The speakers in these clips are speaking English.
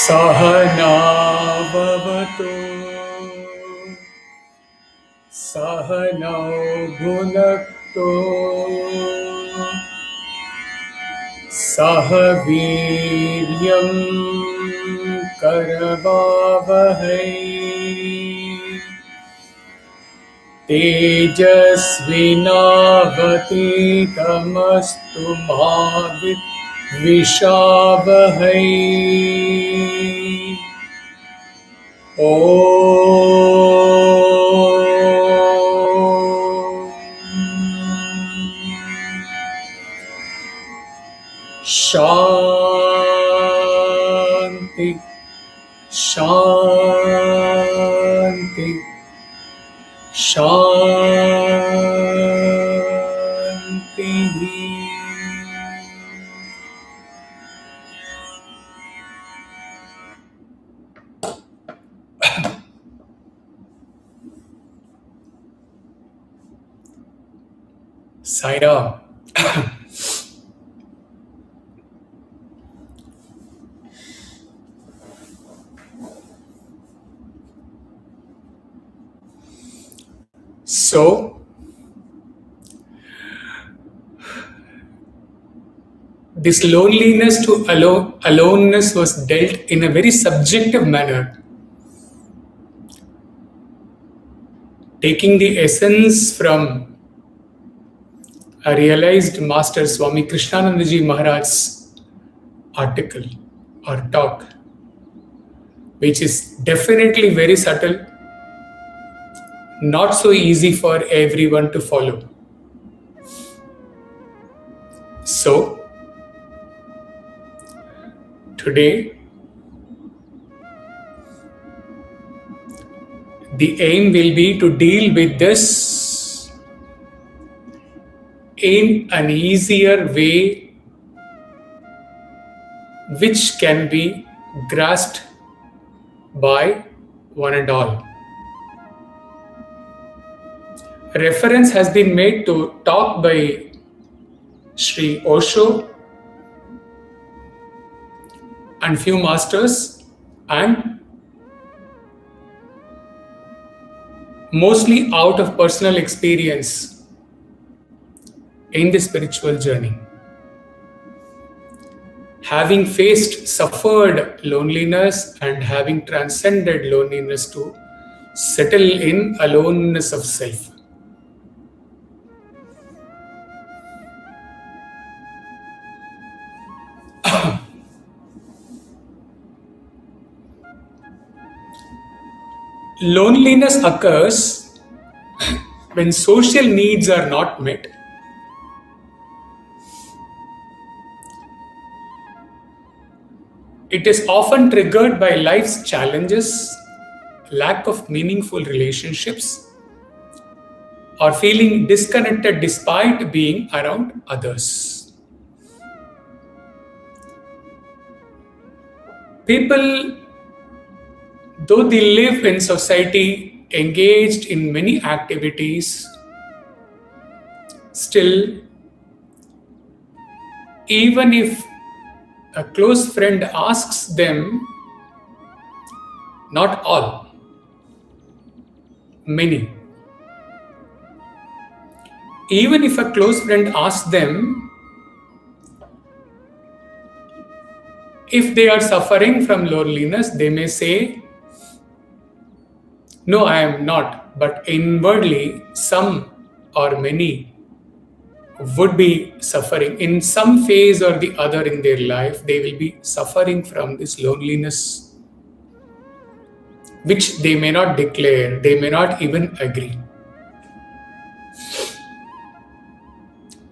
Sahanavavatu Sahanau Bhunaktu Sahaviryam Karavavahai Tejasvinavaditamastu Mavit Vishavahai Om Shanti Shanti Shanti. Saira. So, this loneliness to aloneness was dealt in a very subjective manner, taking the essence from a realized Master Swami Krishnanandaji Maharaj's article or talk, which is definitely very subtle, not so easy for everyone to follow. So, today, the aim will be to deal with this in an easier way, which can be grasped by one and all. A reference has been made to talk by Sri Osho and few masters, and mostly out of personal experience in the spiritual journey. Having suffered loneliness and having transcended loneliness to settle in aloneness of self. Loneliness occurs when social needs are not met. It is often triggered by life's challenges, lack of meaningful relationships, or feeling disconnected despite being around others. People, though they live in society, engaged in many activities, still, even if a close friend asks them, not all, many, even if a close friend asks them if they are suffering from loneliness, they may say, no, I am not, but inwardly some or many would be suffering in some phase or the other in their life. They will be suffering from this loneliness, which they may not declare, they may not even agree.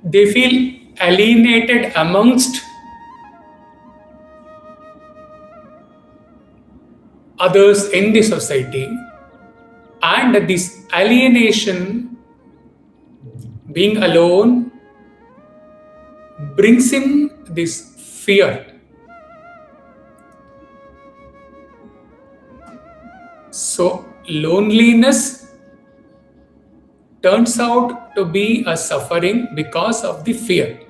They feel alienated amongst others in the society, and this alienation, being alone, brings in this fear. So loneliness turns out to be a suffering because of the fear.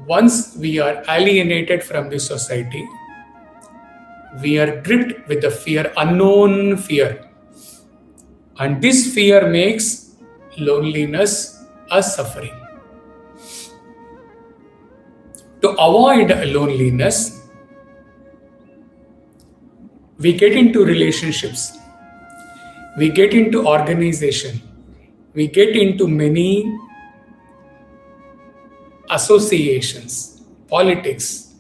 Once we are alienated from the society, We are gripped with the fear, unknown fear. And this fear makes loneliness a suffering. To avoid loneliness, we get into relationships, we get into organization, we get into many associations, politics,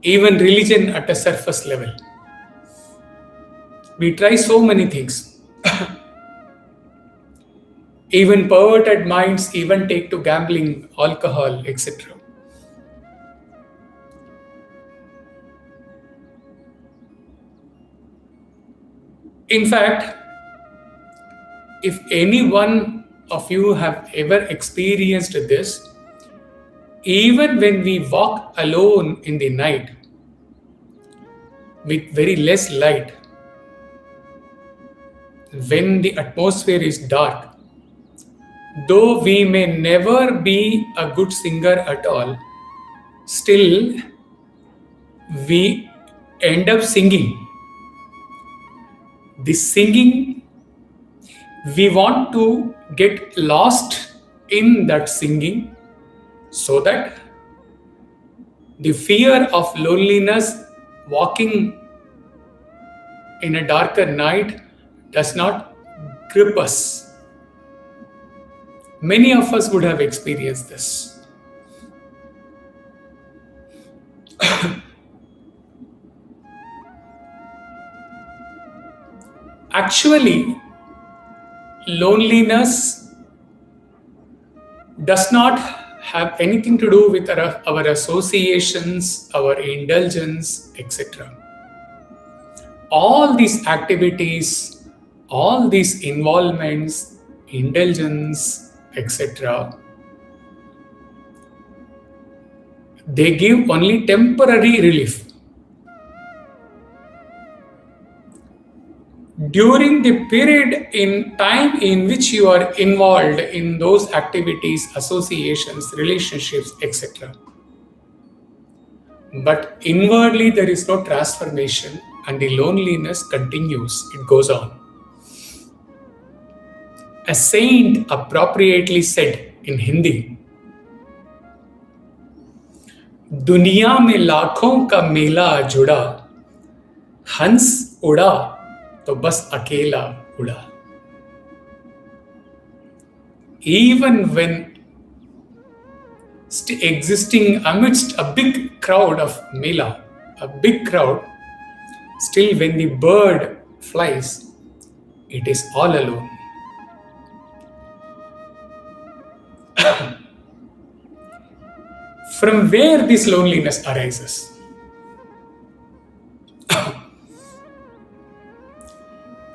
even religion at a surface level. We try so many things. Even perverted minds even take to gambling, alcohol, etc. In fact, if any one of you have ever experienced this, even when we walk alone in the night with very less light, when the atmosphere is dark, though we may never be a good singer at all, still we end up singing. This singing, we want to get lost in that singing so that the fear of loneliness, walking in a darker night, does not grip us. Many of us would have experienced this. Actually, loneliness does not have anything to do with our associations, our indulgence, etc. All these activities, all these involvements, indulgence, etc., they give only temporary relief. During the period in time in which you are involved in those activities, associations, relationships, etc., but inwardly there is no transformation and the loneliness continues, it goes on. A saint appropriately said in Hindi, दुनिया में लाखों का मेला जुड़ा, हंस उड़ा तो बस अकेला उड़ा. Even when existing amidst a big crowd of mela, a big crowd, still when the bird flies, it is all alone. From where this loneliness arises?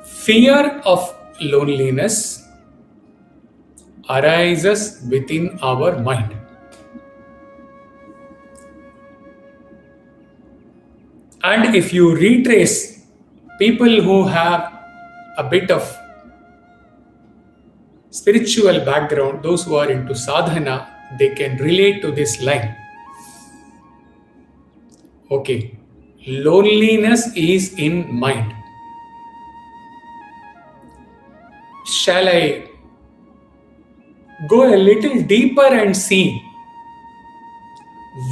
Fear of loneliness arises within our mind. And if you retrace people who have a bit of spiritual background, those who are into sadhana, they can relate to this line. Okay, loneliness is in mind. Shall I go a little deeper and see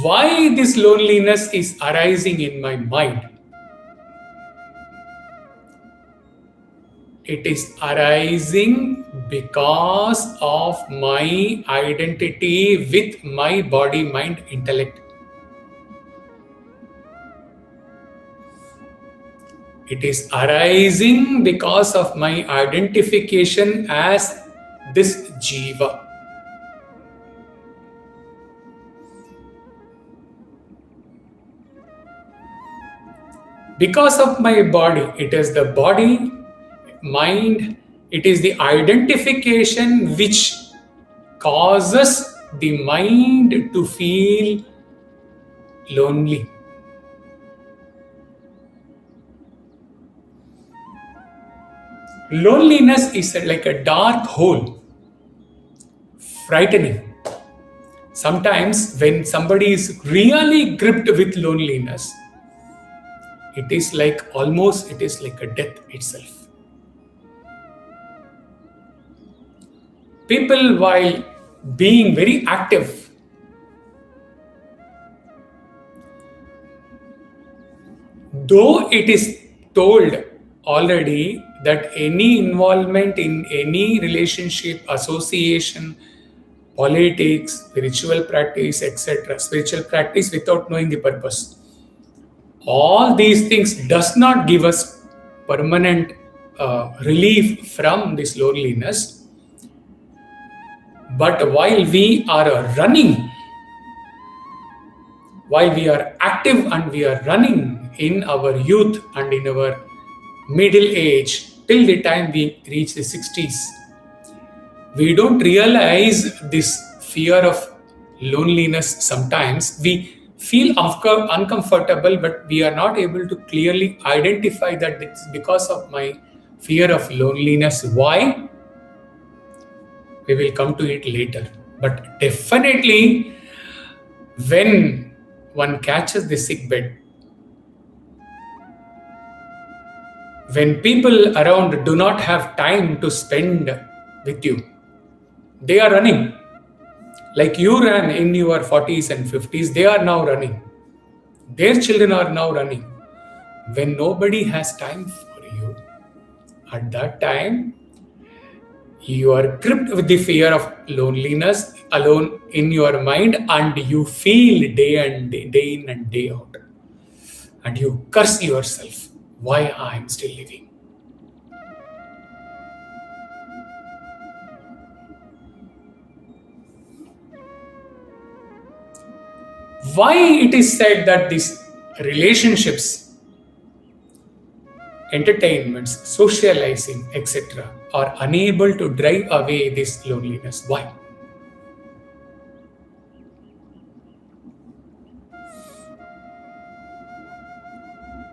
why this loneliness is arising in my mind? It is arising because of my identity with my body, mind, intellect. It is arising because of my identification as this jiva. Because of my body, it is the body, mind, it is the identification which causes the mind to feel lonely. Loneliness is like a dark hole, frightening. Sometimes when somebody is really gripped with loneliness, it is like almost, it is like a death itself. People, while being very active, though it is told already that any involvement in any relationship, association, politics, spiritual practice, etc., spiritual practice without knowing the purpose, all these things does not give us permanent relief from this loneliness. But while we are running, while we are active and we are running in our youth and in our middle age till the time we reach the 60s, we don't realize this fear of loneliness. Sometimes we feel uncomfortable, but we are not able to clearly identify that it's because of my fear of loneliness. Why? We will come to it later. But definitely, when one catches the sick bed, when people around do not have time to spend with you, they are running. Like you ran in your 40s and 50s, they are now running. Their children are now running. When nobody has time for you, at that time, you are gripped with the fear of loneliness alone in your mind, and you feel day in and day out. And you curse yourself. Why I am still living? Why it is said that these relationships, entertainments, socializing, etc., are unable to drive away this loneliness? Why?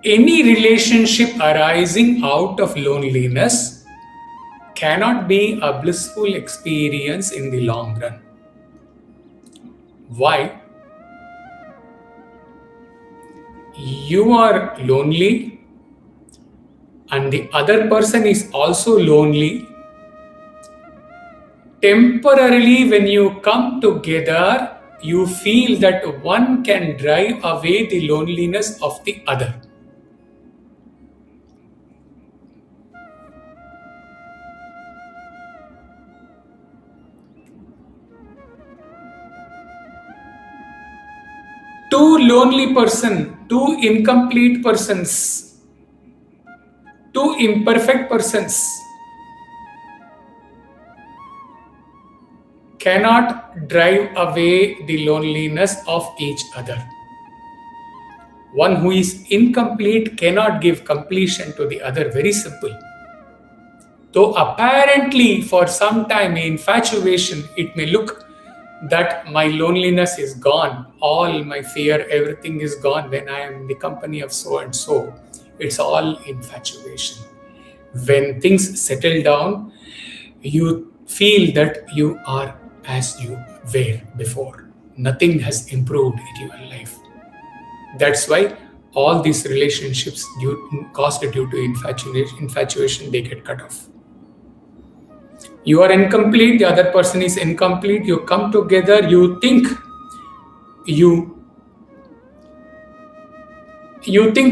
Any relationship arising out of loneliness cannot be a blissful experience in the long run. Why? You are lonely and the other person is also lonely. Temporarily, when you come together, you feel that one can drive away the loneliness of the other. Two lonely person, two incomplete persons, two imperfect persons cannot drive away the loneliness of each other. One who is incomplete cannot give completion to the other. Very simple. Though apparently for some time in infatuation, it may look that my loneliness is gone, all my fear, everything is gone when I am in the company of so and so. It's all infatuation. When things settle down, you feel that you are as you were before. Nothing has improved in your life. That's why all these relationships caused due to infatuation, they get cut off. You are incomplete, the other person is incomplete, you come together, you think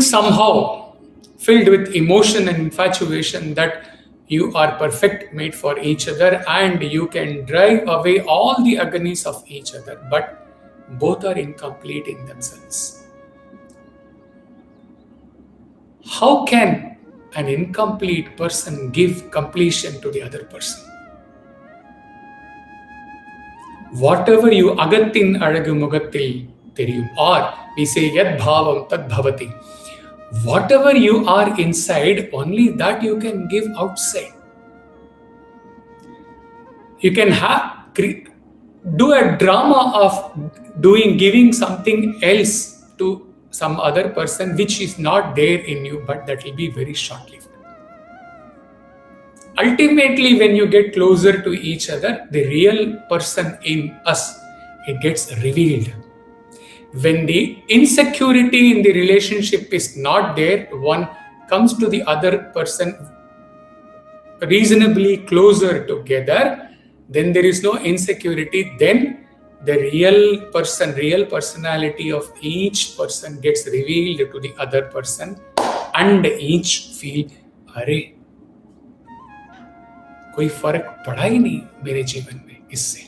somehow filled with emotion and infatuation that you are perfect made for each other and you can drive away all the agonies of each other, but both are incomplete in themselves. How can an incomplete person give completion to the other person? Whatever you agattin alagu mugathil theriyum, or we say yad bhavam tad bhavati. Whatever you are inside, only that you can give outside. You can do a drama of giving something else to some other person which is not there in you, but that will be very short-lived. Ultimately, when you get closer to each other, the real person in us, it gets revealed. When the insecurity in the relationship is not there, one comes to the other person reasonably closer together, then there is no insecurity. Then the real person, real personality of each person gets revealed to the other person, and each feel, अरे कोई फर्क पड़ा ही नहीं मेरे जीवन में इससे,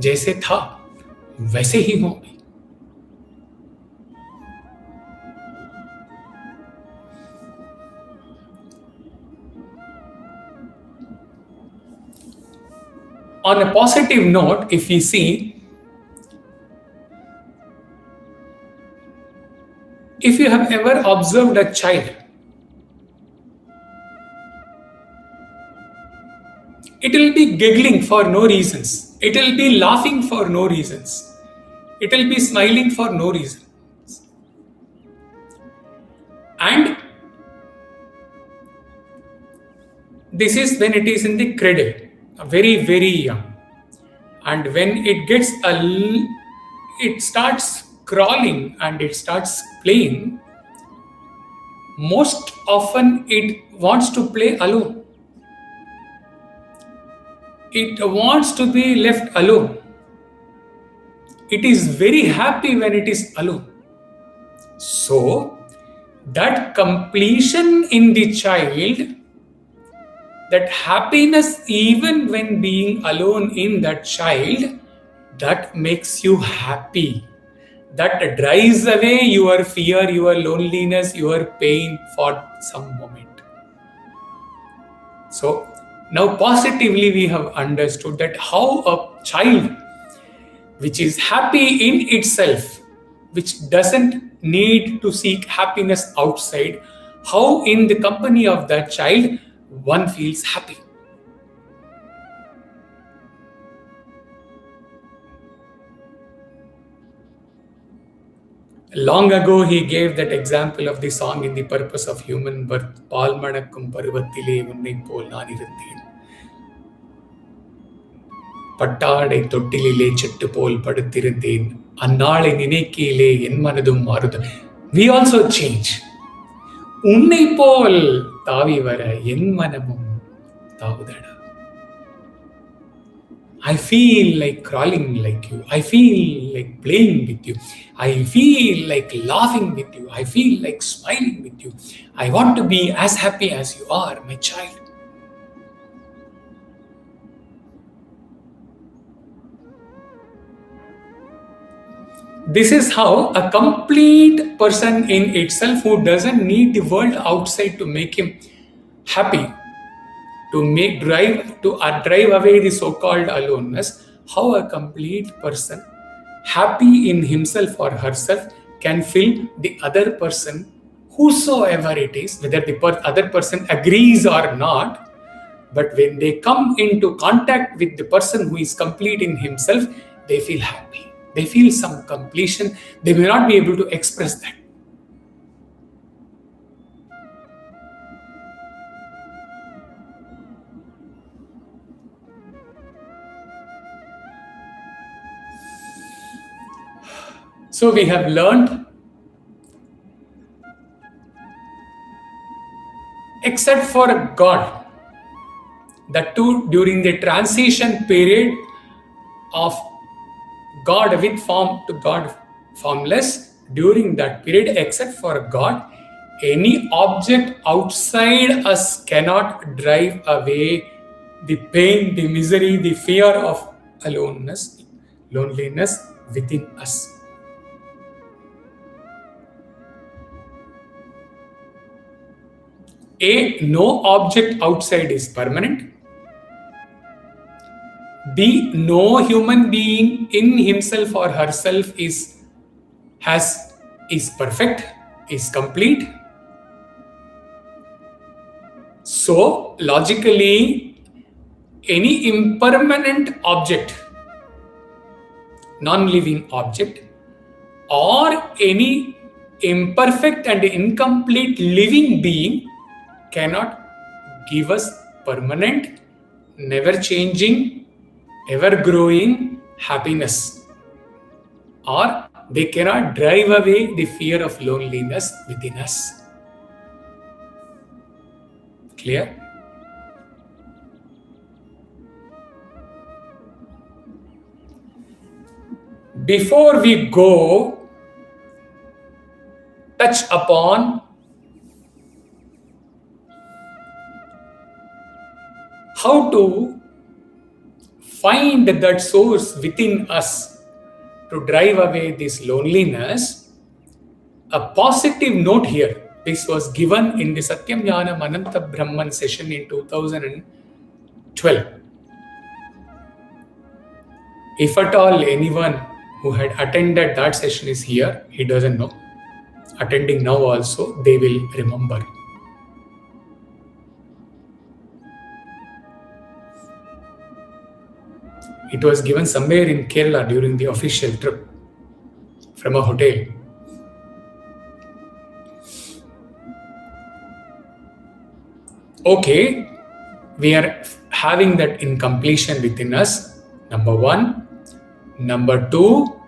जैसे था वैसे ही हूं मैं. On a positive note, if we see, if you have ever observed a child, it will be giggling for no reasons. It will be laughing for no reasons. It will be smiling for no reason. And this is when it is in the cradle, very, very young. And when it gets it starts crawling and it starts playing, most often it wants to play alone. It wants to be left alone. It is very happy when it is alone. So, that completion in the child, that happiness even when being alone in that child, that makes you happy. That drives away your fear, your loneliness, your pain for some moment. So, now positively we have understood that how a child which is happy in itself, which doesn't need to seek happiness outside, how in the company of that child one feels happy. Long ago he gave that example of the song in the purpose of human birth. Paal manakkum parvathile unnai pol naan irundhen. பட்டாடை தொட்டிலே set போல் படுத்திருந்தேன், அந்நாளை நினைக்கையிலே என் மனதும் மாறுதல். We also change. உன்னை போல் தாவி வர என் மனமும் தாவுதடா. I feel like crawling like you. I feel like playing with you. I feel like laughing with you. I feel like smiling with you. I want to be as happy as you are, my child. This is how a complete person in itself, who doesn't need the world outside to make him happy, to drive away the so-called aloneness, how a complete person, happy in himself or herself, can fill the other person, whosoever it is, whether the other person agrees or not. But when they come into contact with the person who is complete in himself, they feel happy. They feel some completion. They may not be able to express that. So we have learned, except for God, that too during the transition period of God with form to God formless, during that period, except for God, any object outside us cannot drive away the pain, the misery, the fear of aloneness, loneliness within us. A, no object outside is permanent. B, no human being in himself or herself is perfect, is complete. So, logically, any impermanent object, non-living object, or any imperfect and incomplete living being cannot give us permanent, never changing, ever growing happiness. or they cannot drive away the fear of loneliness within us. Clear? Before we go, touch upon how to find that source within us to drive away this loneliness. A positive note here. This was given in the Satyam Jnanam Ananta Brahman session in 2012. If at all anyone who had attended that session is here, he doesn't know. Attending now also, they will remember. It was given somewhere in Kerala during the official trip from a hotel. Okay, we are having that incompletion within us, number one. Number two,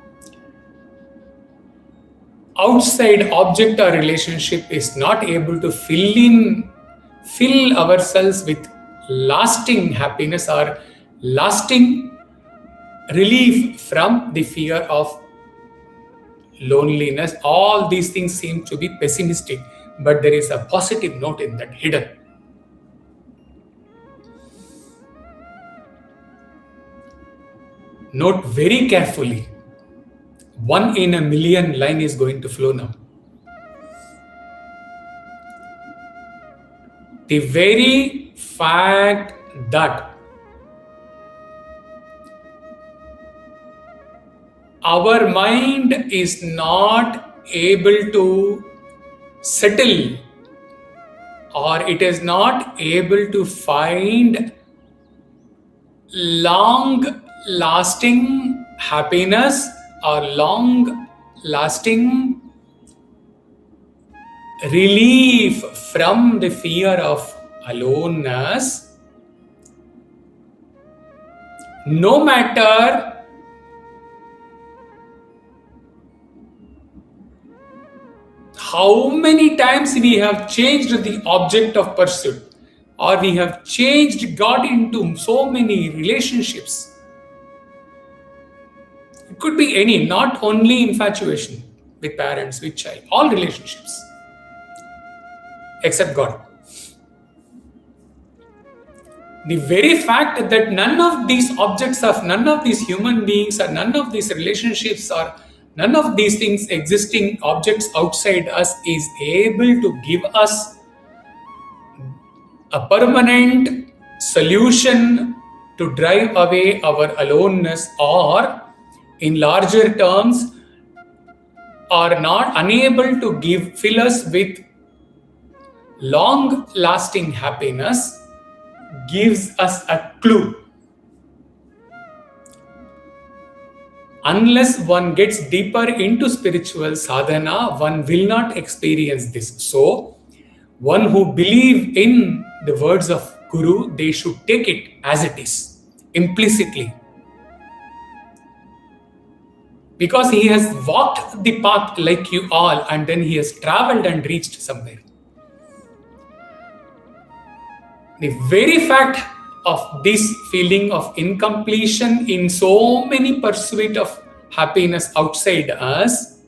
outside object or relationship is not able to fill ourselves with lasting happiness or lasting relief from the fear of loneliness. All these things seem to be pessimistic, but there is a positive note in that hidden. Note very carefully. 1 in a million line is going to flow now. The very fact that our mind is not able to settle, or it is not able to find long-lasting happiness or long-lasting relief from the fear of aloneness, no matter how many times we have changed the object of pursuit, or we have got into so many relationships. It could be any, not only infatuation with parents, with child, all relationships, except God. The very fact that none of these objects of none of these human beings or none of these relationships or none of these things existing objects outside us is able to give us a permanent solution to drive away our aloneness, or in larger terms, are not unable to fill us with long lasting happiness, gives us a clue. Unless one gets deeper into spiritual sadhana, one will not experience this. So, one who believes in the words of Guru, they should take it as it is, implicitly. Because he has walked the path like you all, and then he has traveled and reached somewhere. The very fact of this feeling of incompletion in so many pursuit of happiness outside us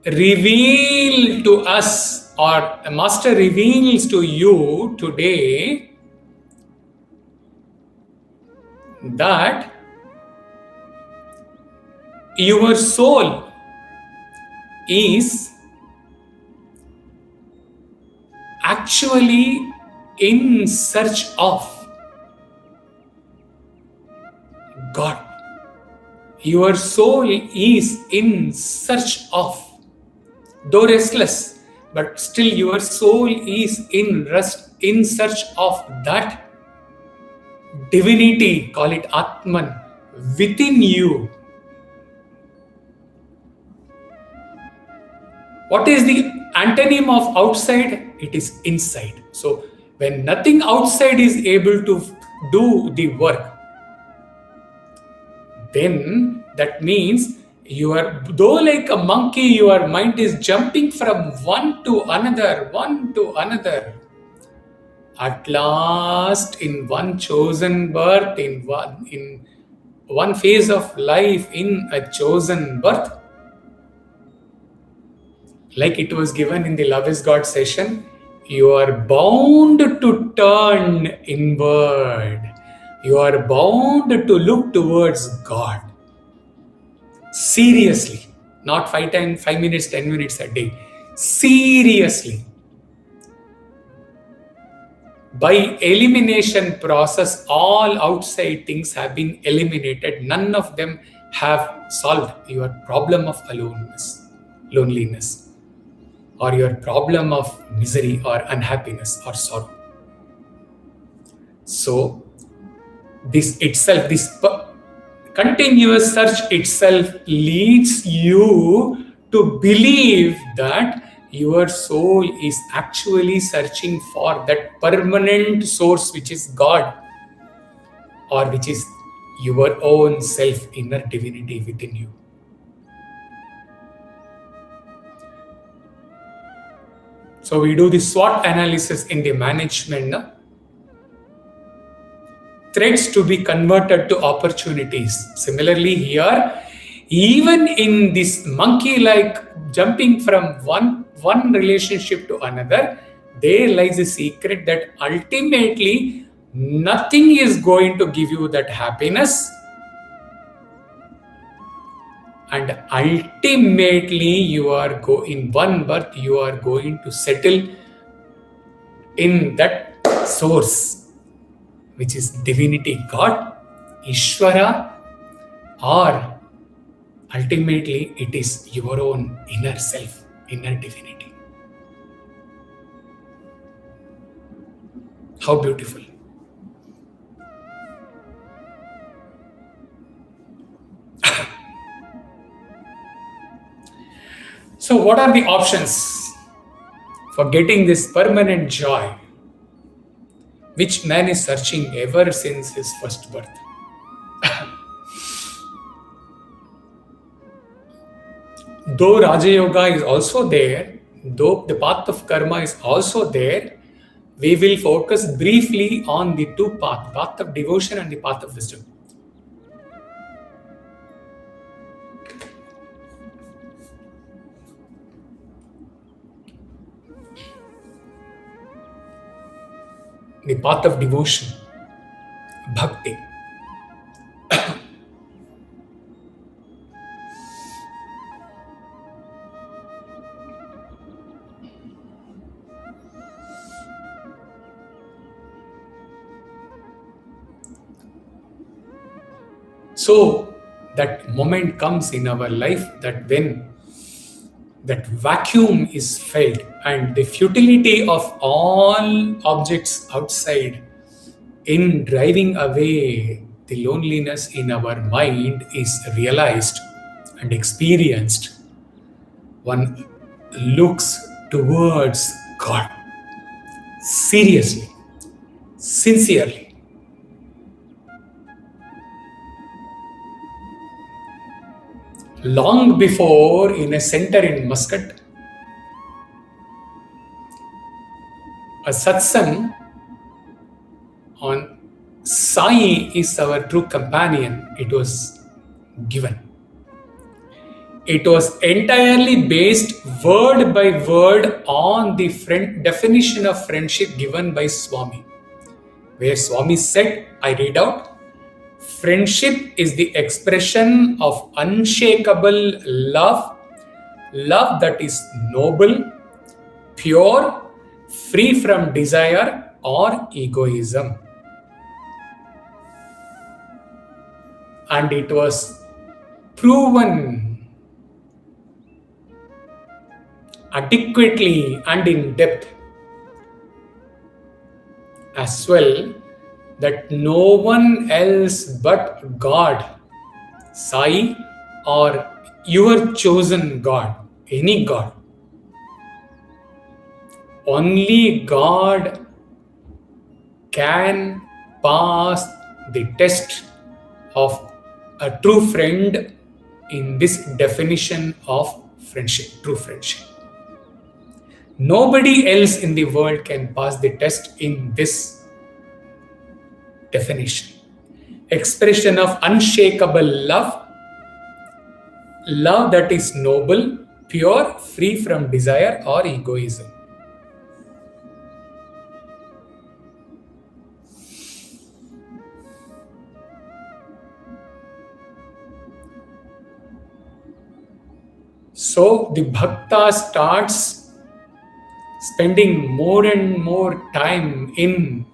reveal to us, or the Master reveals to you today, that your soul is actually in search of God. Your soul is in search of, though restless, but still your soul is in search of that divinity, call it Atman, within you. What is the antonym of outside? It is inside. So When nothing outside is able to do the work, then that means you are, though like a monkey, your mind is jumping from one to another, one to another. At last, in one chosen birth, in one phase of life, in a chosen birth, like it was given in the Love is God session, you are bound to turn inward. You are bound to look towards God. Seriously. Not 5 minutes, 10 minutes a day. Seriously. By elimination process, all outside things have been eliminated. None of them have solved your problem of aloneness, loneliness, or your problem of misery or unhappiness or sorrow. So, this itself, continuous search itself leads you to believe that your soul is actually searching for that permanent source, which is God, or which is your own self, inner divinity within you. So we do the SWOT analysis in the management. No? Threats to be converted to opportunities. Similarly here, even in this monkey-like jumping from one relationship to another, there lies a secret that ultimately nothing is going to give you that happiness. And ultimately you are in one birth, you are going to settle in that source, which is divinity, God, Ishvara, or ultimately it is your own inner self, inner divinity. How beautiful. So what are the options for getting this permanent joy, which man is searching ever since his first birth? Though Raja Yoga is also there, though the path of karma is also there, we will focus briefly on the two paths, path of devotion and the path of wisdom. The path of devotion, bhakti. So that moment comes in our life that when that vacuum is felt and the futility of all objects outside in driving away the loneliness in our mind is realized and experienced, one looks towards God seriously, sincerely. Long before, in a center in Muscat, a satsang on Sai is our true companion, it was given. It was entirely based word by word on the definition of friendship given by Swami, where Swami said, I read out, friendship is the expression of unshakable love, love that is noble, pure, free from desire or egoism. And it was proven adequately and in depth as well that no one else but God, Sai, or your chosen God, any God, only God can pass the test of a true friend in this definition of friendship, true friendship. Nobody else in the world can pass the test in this definition. Expression of unshakable love, love that is noble, pure, free from desire or egoism. So the bhakta starts spending more and more time in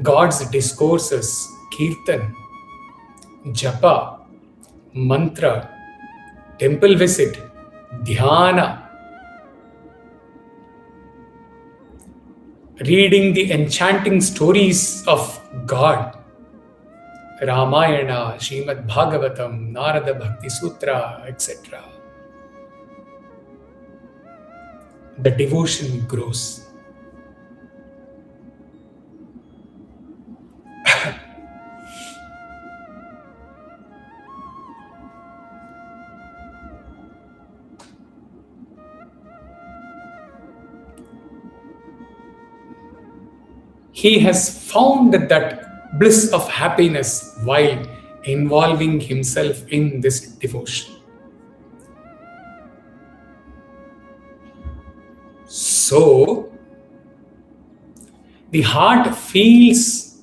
God's discourses, kirtan, japa, mantra, temple visit, dhyana, reading the enchanting stories of God, Ramayana, Srimad Bhagavatam, Narada Bhakti Sutra, etc. The devotion grows. He has found that bliss of happiness while involving himself in this devotion. So, the heart feels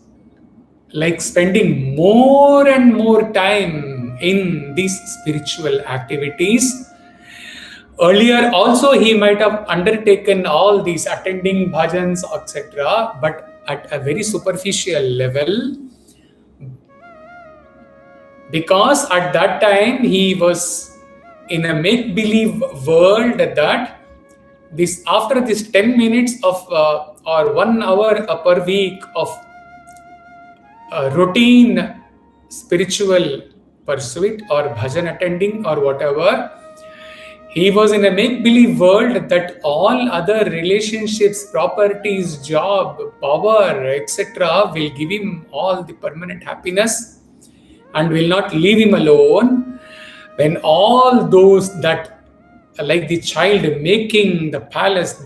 like spending more and more time in these spiritual activities. Earlier also he might have undertaken all these attending bhajans, etc. But at a very superficial level, because at that time he was in a make-believe world that this after this 10 minutes of or 1 hour per week of routine spiritual pursuit or bhajan attending or whatever, he was in a make-believe world that all other relationships, properties, job, power, etc. will give him all the permanent happiness and will not leave him alone. When all those that, like the child making the palace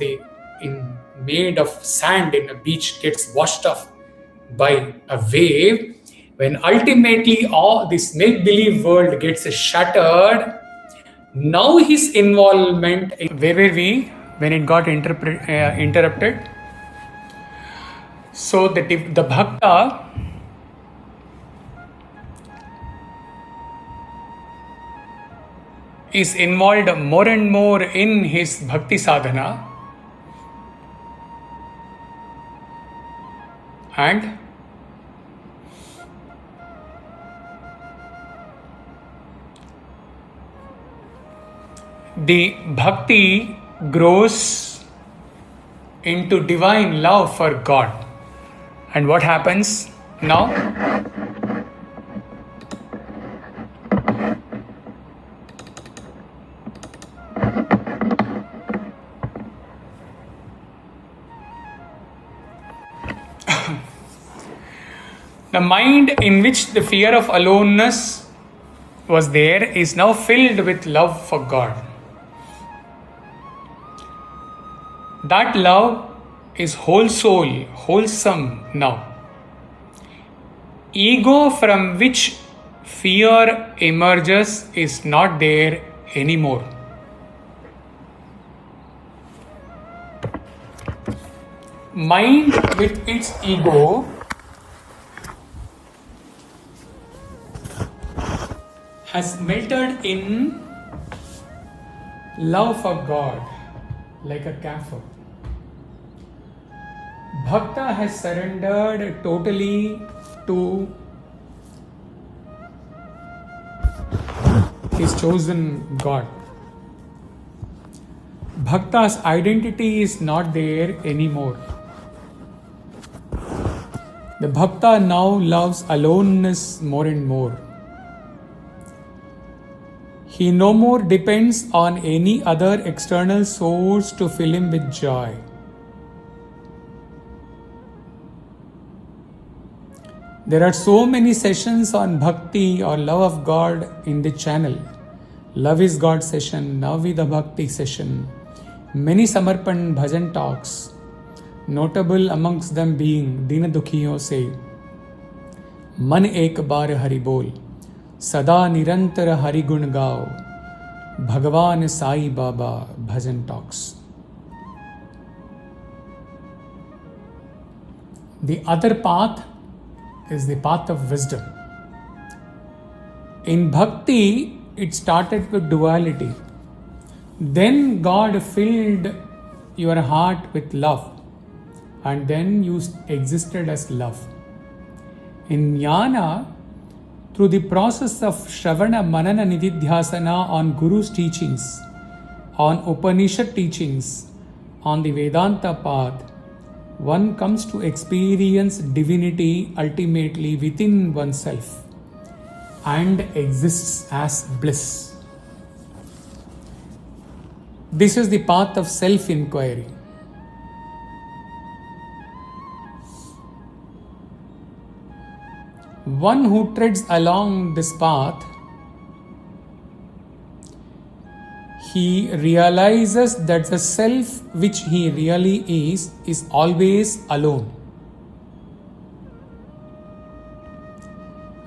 made of sand in a beach, gets washed off by a wave, when ultimately all this make-believe world gets shattered, now his involvement where were we when it got interrupted? So the bhakta is involved more and more in his bhakti sadhana, and the bhakti grows into divine love for God. And what happens now? The mind in which the fear of aloneness was there is now filled with love for God. That love is whole soul, wholesome now. Ego from which fear emerges is not there anymore. Mind with its ego has melted in love for God like a camphor. Bhakta has surrendered totally to his chosen God. Bhakta's identity is not there anymore. The bhakta now loves aloneness more and more. He no more depends on any other external source to fill him with joy. There are so many sessions on bhakti or love of God in the channel. Love is God session, Navi the Bhakti session, many Samarpan bhajan talks, notable amongst them being Dina Dukhiyon se Man Ek Bar Hari Bol, Sada Nirantar Hari Gun Gao, Bhagavan Sai Baba bhajan talks. The other path is the path of wisdom. In bhakti, it started with duality. Then God filled your heart with love, and then you existed as love. In jnana, through the process of Shravana, Manana, Nididhyasana on Guru's teachings, on Upanishad teachings, on the Vedanta path, one comes to experience divinity ultimately within oneself and exists as bliss. This is the path of self-inquiry. One who treads along this path, he realizes that the self which he really is always alone.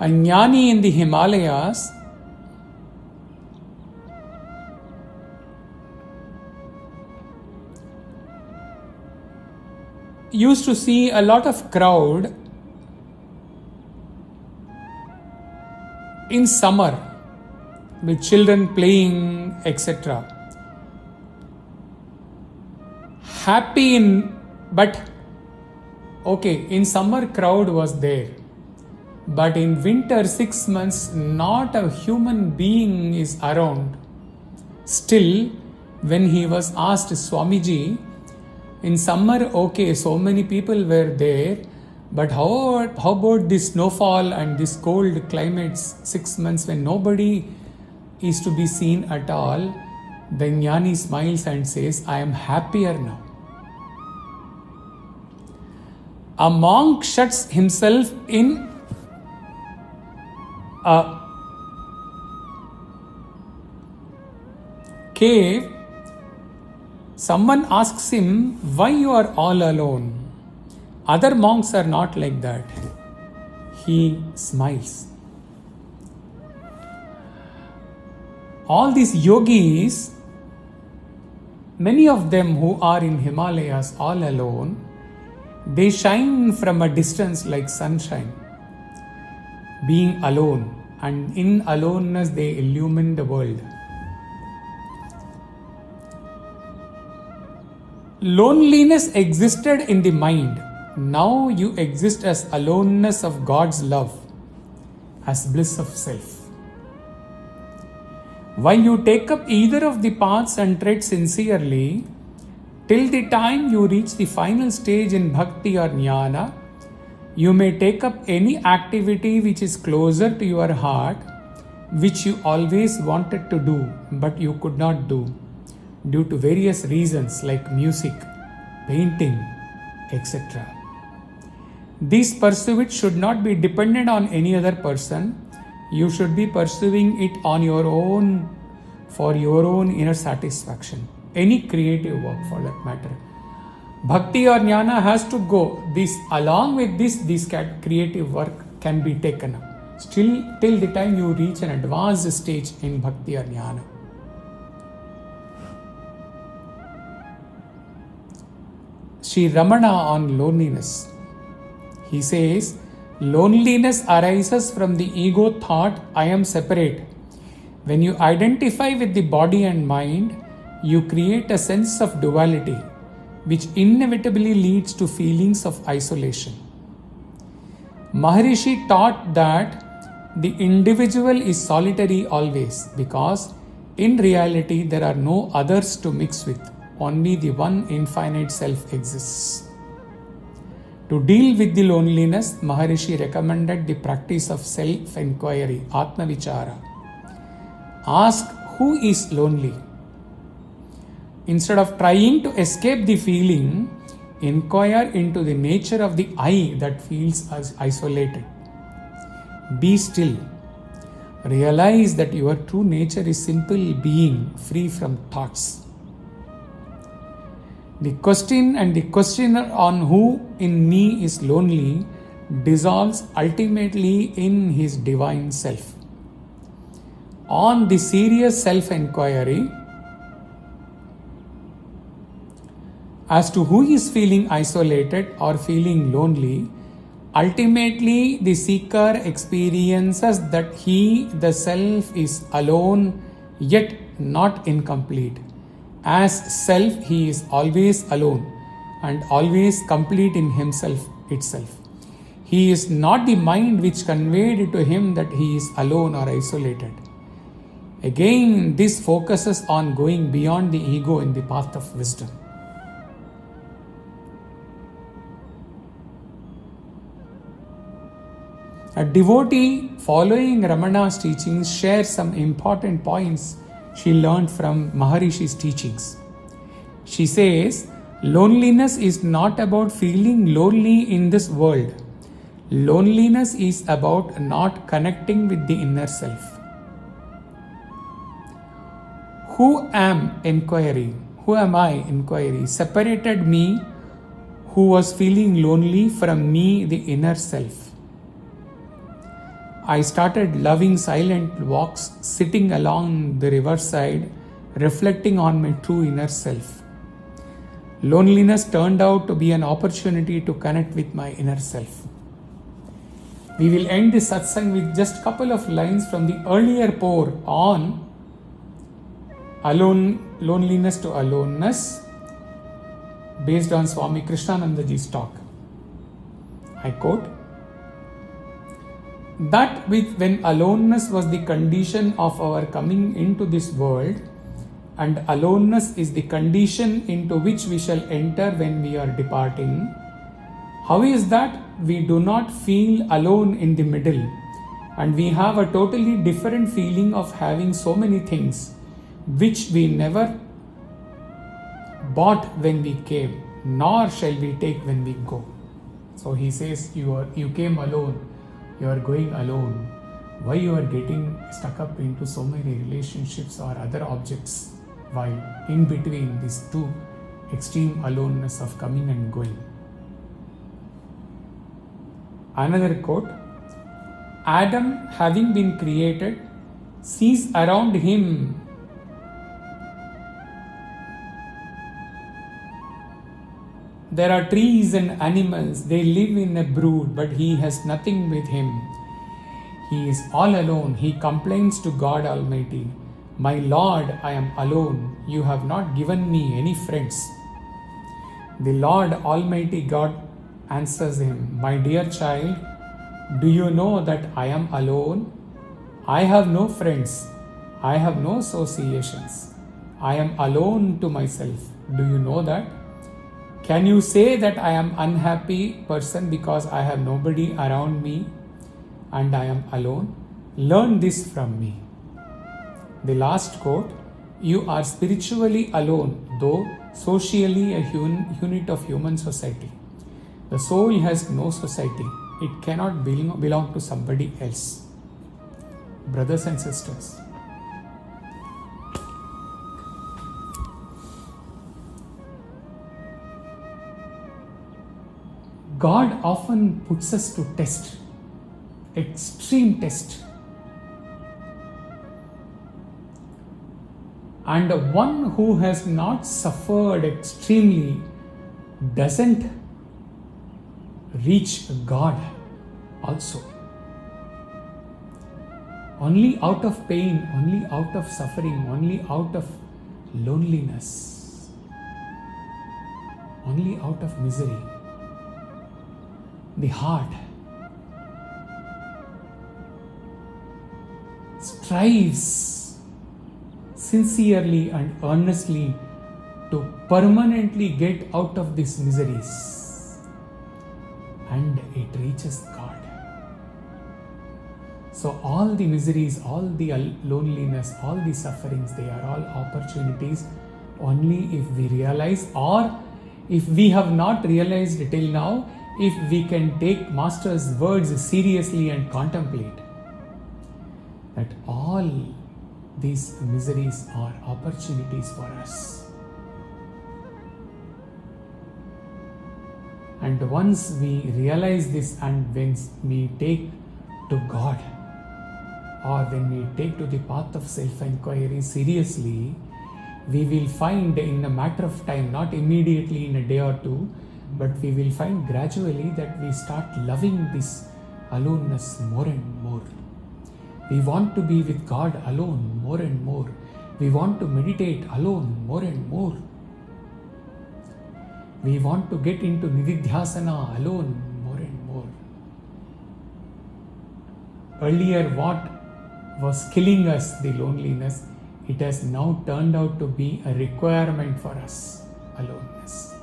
A jnani in the Himalayas used to see a lot of crowd in summer with children playing, etc. Happy but in summer crowd was there. But in winter 6 months, not a human being is around. Still, when he was asked, Swamiji, in summer, so many people were there, but how about this snowfall and this cold climates 6 months when nobody is to be seen at all? The jnani smiles and says, I am happier now. A monk shuts himself in a cave. Someone asks him, why you are all alone? Other monks are not like that. He smiles. All these yogis, many of them who are in Himalayas all alone, they shine from a distance like sunshine, being alone, and in aloneness they illumine the world. Loneliness existed in the mind. Now you exist as aloneness of God's love, as bliss of self. While you take up either of the paths and tread sincerely, till the time you reach the final stage in bhakti or jnana, you may take up any activity which is closer to your heart, which you always wanted to do, but you could not do, due to various reasons like music, painting, etc. This pursuit should not be dependent on any other person. You should be pursuing it on your own, for your own inner satisfaction. Any creative work for that matter. Bhakti or jnana has to go. Along with this creative work can be taken up. Still, till the time you reach an advanced stage in bhakti or jnana. Sri Ramana on loneliness. He says, loneliness arises from the ego thought, I am separate. When you identify with the body and mind, you create a sense of duality, which inevitably leads to feelings of isolation. Maharishi taught that the individual is solitary always, because in reality there are no others to mix with, only the one infinite self exists. To deal with the loneliness, Maharishi recommended the practice of self-inquiry, Atma Vichara. Ask who is lonely. Instead of trying to escape the feeling, inquire into the nature of the I that feels as isolated. Be still. Realize that your true nature is simple being, free from thoughts. The question and the questioner on who in me is lonely dissolves ultimately in his divine self. On the serious self-inquiry as to who is feeling isolated or feeling lonely, ultimately the seeker experiences that he, the self, is alone yet not incomplete. As self, he is always alone and always complete in himself itself. He is not the mind which conveyed to him that he is alone or isolated. Again, this focuses on going beyond the ego in the path of wisdom. A devotee following Ramana's teachings shares some important points she learned from Maharishi's teachings. She says, loneliness is not about feeling lonely in this world. Loneliness is about not connecting with the inner self. Who am inquiry? Who am I inquiry? Separated me, who was feeling lonely, from me, the inner self. I started loving silent walks, sitting along the riverside, reflecting on my true inner self. Loneliness turned out to be an opportunity to connect with my inner self. We will end this satsang with just a couple of lines from the earlier pour on loneliness to aloneness, based on Swami Krishnanandaji's talk. I quote, that when aloneness was the condition of our coming into this world, and aloneness is the condition into which we shall enter when we are departing, how is that we do not feel alone in the middle, and we have a totally different feeling of having so many things which we never bought when we came, nor shall we take when we go. So he says, you came alone, you are going alone. Why you are getting stuck up into so many relationships or other objects while in between these two extreme aloneness of coming and going? Another quote, Adam, having been created, sees around him there are trees and animals, they live in a brood, but he has nothing with him. He is all alone. He complains to God Almighty, my Lord, I am alone. You have not given me any friends. The Lord Almighty God answers him, my dear child, do you know that I am alone? I have no friends. I have no associations. I am alone to myself. Do you know that? Can you say that I am an unhappy person because I have nobody around me and I am alone? Learn this from me. The last quote, you are spiritually alone, though socially a unit of human society. The soul has no society. It cannot belong to somebody else. Brothers and sisters, God often puts us to test, extreme test. And one who has not suffered extremely doesn't reach God also. Only out of pain, only out of suffering, only out of loneliness, only out of misery, the heart strives sincerely and earnestly to permanently get out of these miseries, and it reaches God. So all the miseries, all the loneliness, all the sufferings, they are all opportunities only if we realize, or if we have not realized till now, if we can take Master's words seriously and contemplate that all these miseries are opportunities for us. And once we realize this, and when we take to God, or when we take to the path of self-inquiry seriously, we will find in a matter of time, not immediately in a day or two, but we will find gradually that we start loving this aloneness more and more. We want to be with God alone more and more. We want to meditate alone more and more. We want to get into Nididhyasana alone more and more. Earlier, what was killing us, the loneliness, it has now turned out to be a requirement for us, aloneness.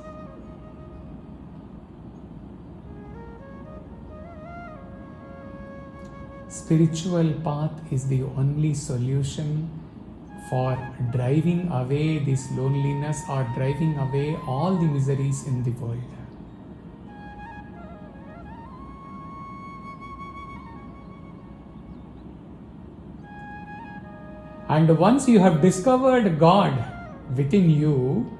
Spiritual path is the only solution for driving away this loneliness or driving away all the miseries in the world. And once you have discovered God within you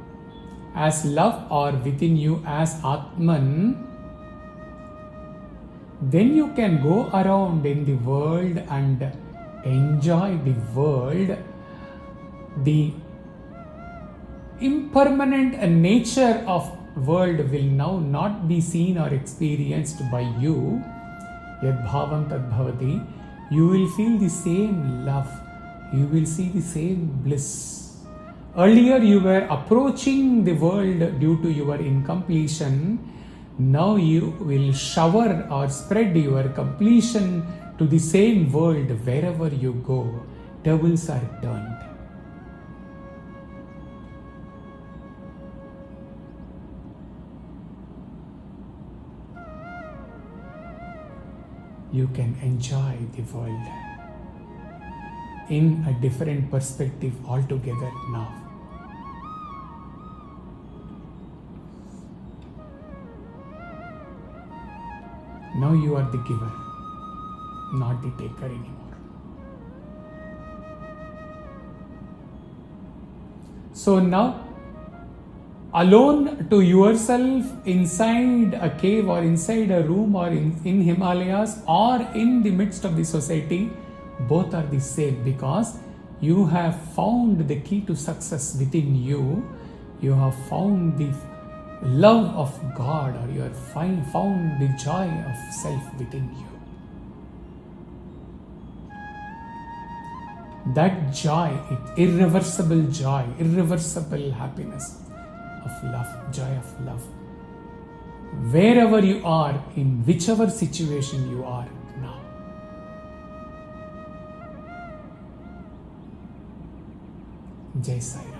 as love or within you as Atman, then you can go around in the world and enjoy the world. The impermanent nature of world will now not be seen or experienced by you. Yad bhavam tad bhavati. You will feel the same love. You will see the same bliss. Earlier you were approaching the world due to your incompletion. Now you will shower or spread your completion to the same world wherever you go. Tables are turned. You can enjoy the world in a different perspective altogether now. Now you are the giver, not the taker anymore. So now, alone to yourself inside a cave or inside a room or in Himalayas or in the midst of the society, both are the same, because you have found the key to success within you. You have found the love of God, or you have found the joy of self within you. That joy, irreversible joy, irreversible happiness of love, joy of love. Wherever you are, in whichever situation you are now. Jai Sai.